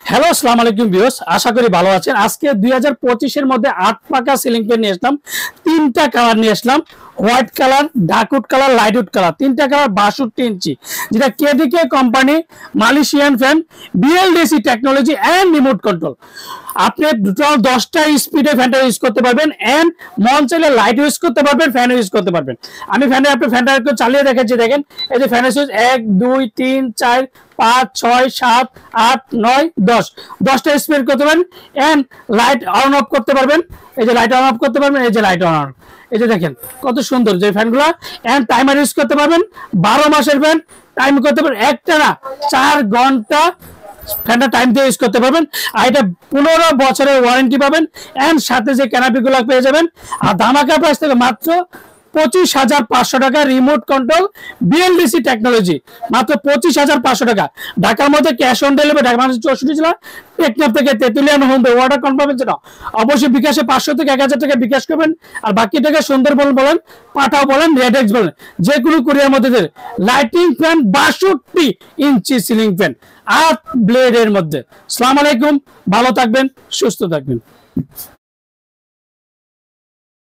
Hello আসসালামু আলাইকুম viewers, আশা করি ভালো আছেন। আজকে 2025 এর মধ্যে 8 পাকা সিলিং ফ্যান নিয়ে আসলাম। তিনটা কালার নিয়ে আসলাম, white colour, dark wood colour, light wood colour. তিনটা কালার 62 ইঞ্চি, যেটা KDK company Malaysian fan, BLDC technology and remote control. আপনি টোটাল 10টা স্পিডে ফ্যানটা ইউজ করতে পারবেন এন্ড মন চাইলে লাইট ইউজ করতে পারবেন, ফ্যান ইউজ করতে পারবেন। আমি ফ্যানটা একটু চালিয়ে দেখাচ্ছি। দেখেন এই যে ফ্যানের সুইচ 1 2 3 4 5 6 7 8 9 10, 10টা স্পিড করতে পারবেন এন্ড লাইট অন অফ করতে পারবেন। এই যে লাইট অন অফ করতে পারবেন, এই যে লাইট অন অফ। এই যে দেখেন কত সুন্দর যে ফ্যানগুলো। এন্ড টাইমার ইউজ করতে পারবেন, 12 মাসের ফ্যান, টাইম করতে পারবেন একটানা 4 ঘন্টা ফ্যানটা টাইম দিয়ে ইউজ করতে পারবেন। আর এটা 15 বছরের ওয়ারেন্টি পাবেন এন্ড সাথে যে ক্যানাপি গুলো পেয়ে যাবেন। আর ধামাকা প্রাইস থেকে মাত্র 25,500 টাকা, রিমোট কন্ট্রোল বিএলডিসি টেকনোলজি, মাত্র 25,500 টাকা। ঢাকার মধ্যে ক্যাশ অন ডেলিভারি, ঢাকা 64 জেলা, টেকনাফ থেকে তেতুলিয়া হোম অর্ডার কনফার্মের জন্য অবশ্যই বিকাশে 500 থেকে 1000 টাকা বিকাশ করবেন। আর বাকি টাকা সুন্দরবন বলেন, পাঠাও বলেন, রেডেক্স বলেন, যে কোনো কুরিয়ার মধ্যে দেন। লাইটিং ফ্যান 62 ইঞ্চি সিলিং ফ্যান 8 ব্লেডের মধ্যে। আসসালামু আলাইকুম, ভালো থাকবেন, সুস্থ থাকবেন।